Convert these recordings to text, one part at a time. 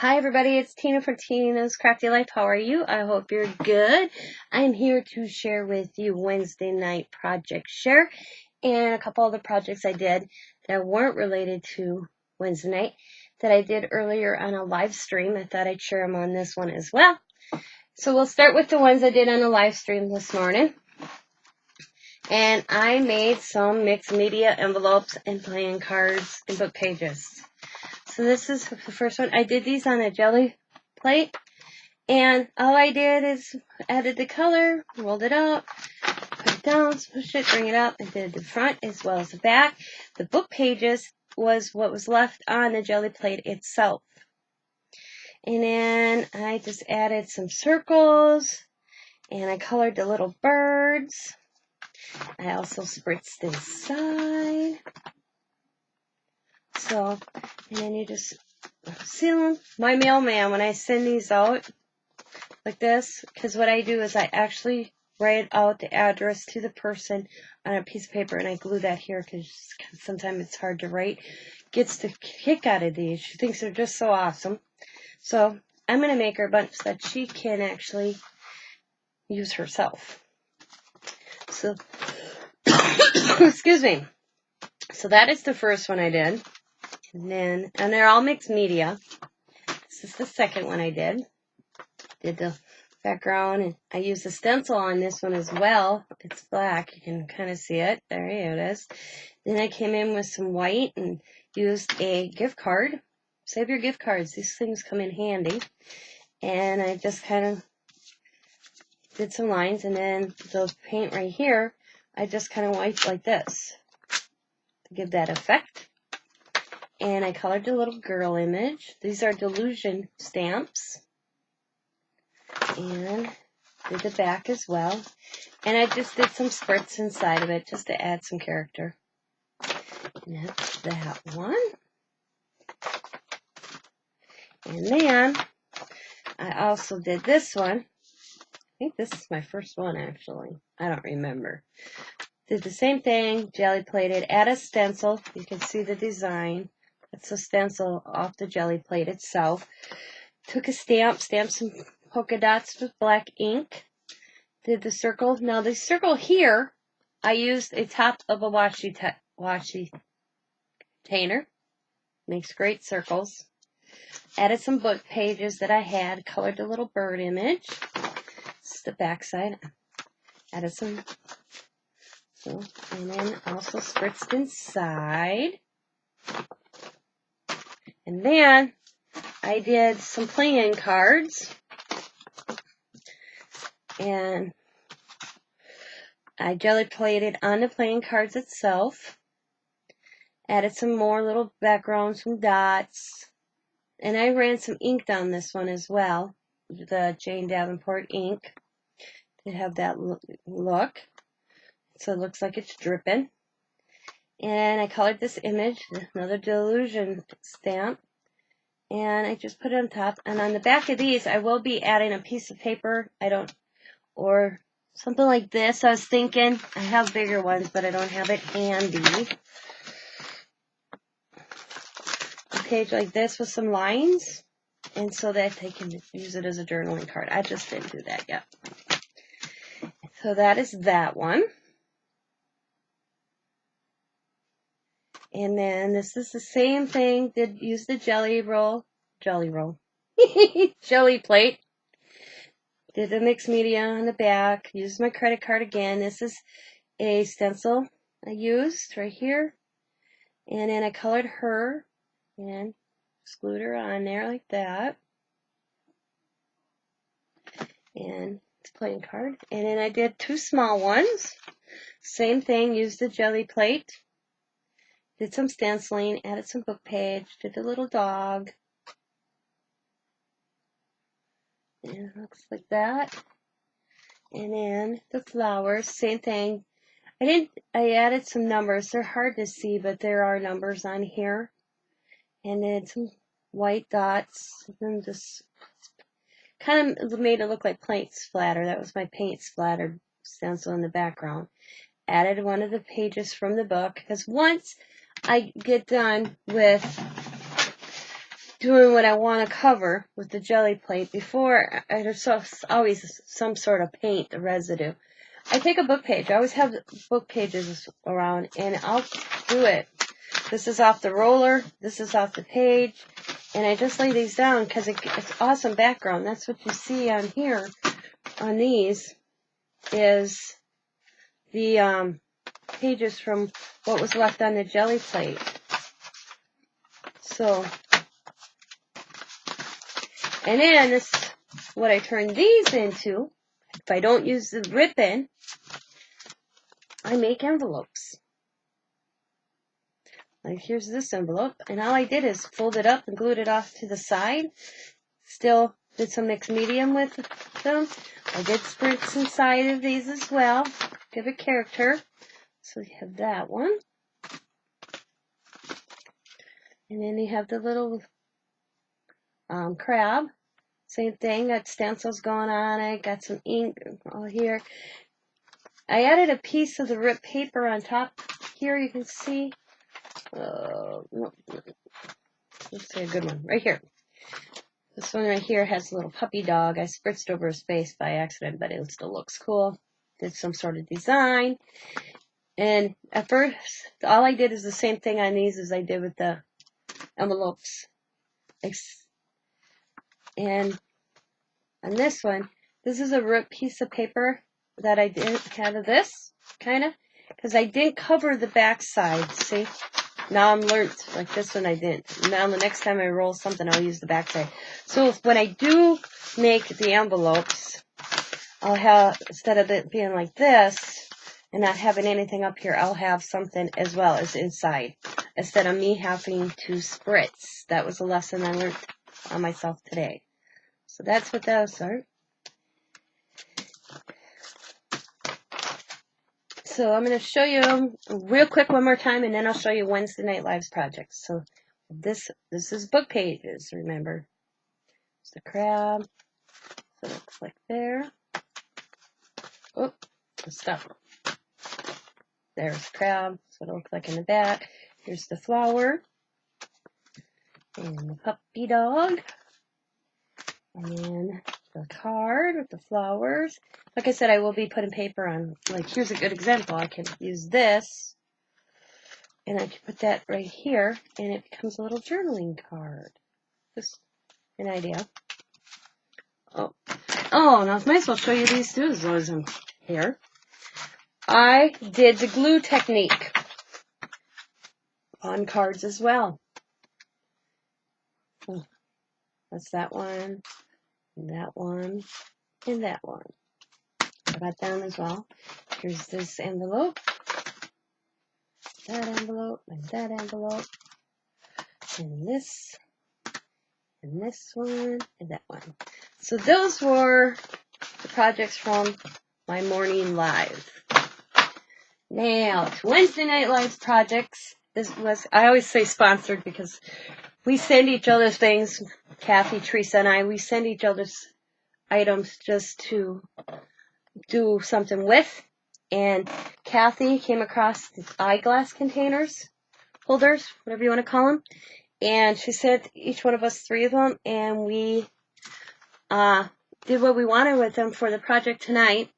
Hi everybody, it's Tina from Tina's Crafty Life. How are you? I hope you're good. I'm here to share with you Wednesday night project share and a couple other projects I did that weren't related to Wednesday night that I did earlier on a live stream. I thought I'd share them on this one as well. So we'll start with the ones I did on a live stream this morning. And I made some mixed media envelopes and playing cards and book pages. So this is the first one. I did these on a jelly plate. And all I did is added the color, rolled it up, put it down, push it, bring it up, and did the front as well as the back. The book pages was what was left on the jelly plate itself. And then I just added some circles, and I colored the little birds. I also spritzed inside. So, and then you just seal them. My mailman, when I send these out like this, because what I do is I actually write out the address to the person on a piece of paper, and I glue that here because sometimes it's hard to write. Gets the kick out of these. She thinks they're just so awesome. So I'm going to make her a bunch that she can actually use herself. So, excuse me. So that is the first one I did. And they're all mixed media. This is the second one I did. Did the background, and I used a stencil on this one as well. It's black. You can kind of see it. There it is. Then I came in with some white and used a gift card. Save your gift cards. These things come in handy. And I just kind of did some lines, and then the paint right here, I just kind of wiped like this to give that effect. And I colored the little girl image. These are Delusion stamps. And did the back as well. And I just did some spritz inside of it just to add some character. And that's that one. And then I also did this one. I think this is my first one actually. I don't remember. Did the same thing, jelly plated, add a stencil. You can see the design. That's a stencil off the jelly plate itself. Took a stamp, stamped some polka dots with black ink. Did the circle. Now the circle here, I used a top of a washi container. Makes great circles. Added some book pages that I had. Colored the little bird image. This is the back side. Added some. And then also spritzed inside. And then I did some playing cards. And I jelly plated on the playing cards itself. Added some more little backgrounds, some dots. And I ran some ink down this one as well. The Jane Davenport ink. To have that look. So it looks like it's dripping. And I colored this image, another Delusion stamp. And I just put it on top. And on the back of these, I will be adding a piece of paper. Or something like this. I was thinking, I have bigger ones, but I don't have it handy. A page like this with some lines. And so that they can use it as a journaling card. I just didn't do that yet. So that is that one. And then this is the same thing. Did use the jelly plate. Did the mixed media on the back. Used my credit card again. This is a stencil I used right here. And then I colored her and just glued her on there like that. And it's a playing card. And then I did two small ones. Same thing. Used the jelly plate. Did some stenciling, added some book page, did the little dog. And it looks like that. And then the flowers, same thing. I added some numbers. They're hard to see, but there are numbers on here. And then some white dots. And just kind of made it look like paint splatter. That was my paint splatter stencil in the background. Added one of the pages from the book, because once I get done with doing what I want to cover with the jelly plate, before there's always some sort of paint residue. I take a book page. I always have book pages around, and I'll do it. This is off the roller. This is off the page. And I just lay these down because it's awesome background. That's what you see on here, on these, is the pages from what was left on the jelly plate. So, and then this, what I turn these into, if I don't use the ribbon, I make envelopes. Like here's this envelope, and all I did is fold it up and glued it off to the side. Still did some mixed medium with them. I did spritz inside of these as well. Give it character. So you have that one. And then you have the little crab. Same thing, got stencils going on it, got some ink all here. I added a piece of the ripped paper on top here, you can see. No, let's say a good one, right here. This one right here has a little puppy dog. I spritzed over his face by accident, but it still looks cool. Did some sort of design. And at first, all I did is the same thing on these as I did with the envelopes. And on this one, this is a ripped piece of paper that I did have of this, kind of, because I didn't cover the back side, see? Now I'm learned, like this one I didn't. Now the next time I roll something, I'll use the back side. So when I do make the envelopes, I'll have, instead of it being like this, and not having anything up here, I'll have something as well as inside, instead of me having to spritz. That was a lesson I learned on myself today. So that's what those are. So I'm going to show you them real quick one more time, and then I'll show you Wednesday Night Live's projects. So this is book pages, remember. It's the crab. So it looks like there. Oh, stop. There's the crab. So it looks like in the back. Here's the flower. And the puppy dog. And the card with the flowers. Like I said, I will be putting paper on. Like, here's a good example. I can use this, and I can put that right here, and it becomes a little journaling card. Just an idea. Oh, now I might as well show you these too, as long as I'm here. I did the glue technique on cards as well. Oh, that's that one. And that one, and that one. I got down as well. Here's this envelope, that envelope, and that envelope, and this one, and that one. So those were the projects from my morning live. Now, it's Wednesday Night Live's projects. This was, I always say sponsored because we send each other things. Kathy, Teresa, and I, we send each other's items just to do something with. And Kathy came across these eyeglass containers, holders, whatever you want to call them. And she sent each one of us 3 of them, and we did what we wanted with them for the project tonight.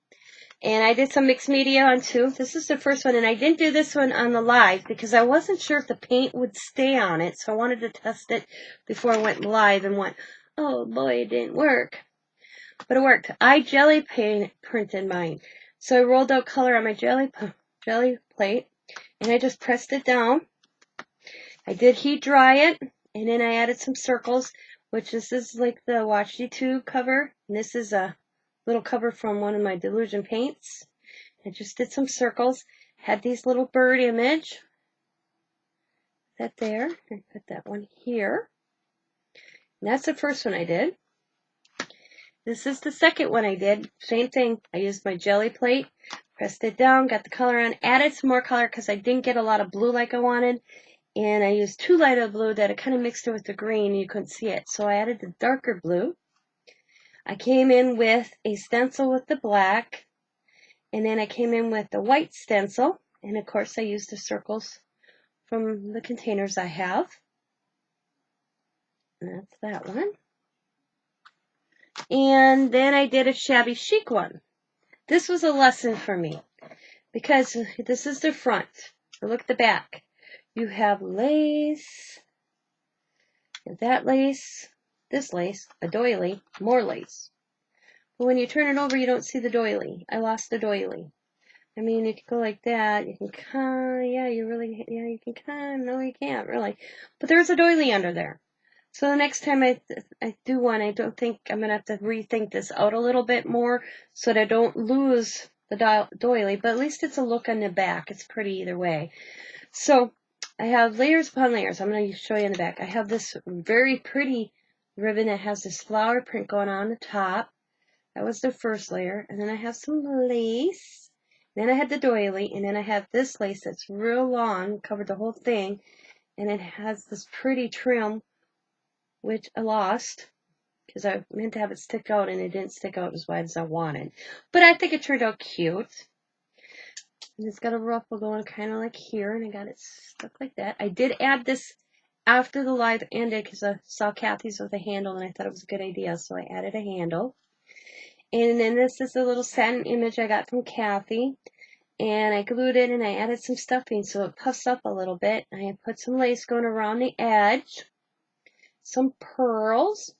And I did some mixed media on 2. This is the first one, and I didn't do this one on the live because I wasn't sure if the paint would stay on it, so I wanted to test it before I went live and went, oh boy, it didn't work. But it worked. I jelly printed mine. So I rolled out color on my jelly plate, and I just pressed it down. I did heat dry it, and then I added some circles, which this is like the washi tube cover, and this is a little cover from one of my Delusion paints. I just did some circles, had these little bird image, that there, and put that one here. And that's the first one I did. This is the second one I did. Same thing. I used my jelly plate, pressed it down, got the color on, added some more color because I didn't get a lot of blue like I wanted. And I used too light of blue that it kind of mixed it with the green and you couldn't see it. So I added the darker blue. I came in with a stencil with the black. And then I came in with the white stencil. And of course I used the circles from the containers I have. That's that one. And then I did a shabby chic one. This was a lesson for me because this is the front. Look at the back. You have lace, that lace, this lace, a doily, more lace. But when you turn it over, you don't see the doily. I lost the doily. I mean, you can go like that. You can you can. No, you can't really. But there's a doily under there. So the next time I do one, I don't think I'm gonna have to rethink this out a little bit more so that I don't lose the doily. But at least it's a look on the back. It's pretty either way. So I have layers upon layers. I'm gonna show you in the back. I have this very pretty ribbon that has this flower print going on the top. That was the first layer, and then I have some lace. Then I had the doily, and then I have this lace that's real long, covered the whole thing, and it has this pretty trim, which I lost because I meant to have it stick out, and it didn't stick out as wide as I wanted. But I think it turned out cute. And it's got a ruffle going kind of like here, and I got it stuck like that. I did add this after the live ended because I saw Kathy's with a handle, and I thought it was a good idea, so I added a handle. And then this is a little satin image I got from Kathy. And I glued it and I added some stuffing so it puffs up a little bit. I put some lace going around the edge. Some pearls.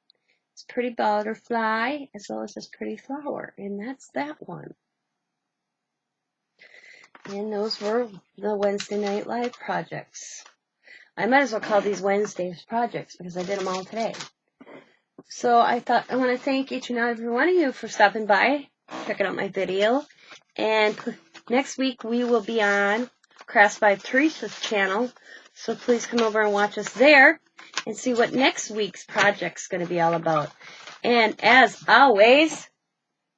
This pretty butterfly as well as this pretty flower. And that's that one. And those were the Wednesday Night Live projects. I might as well call these Wednesday's projects because I did them all today. So I thought I want to thank each and every one of you for stopping by, checking out my video. And next week we will be on Crafts by Tereasa's channel. So please come over and watch us there and see what next week's project's going to be all about. And as always,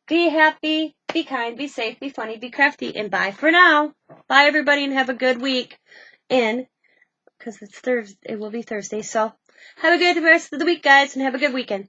be happy, be kind, be safe, be funny, be crafty, and bye for now. Bye everybody and have a good week. And because it's Thursday, it will be Thursday. So have a good rest of the week, guys, and have a good weekend.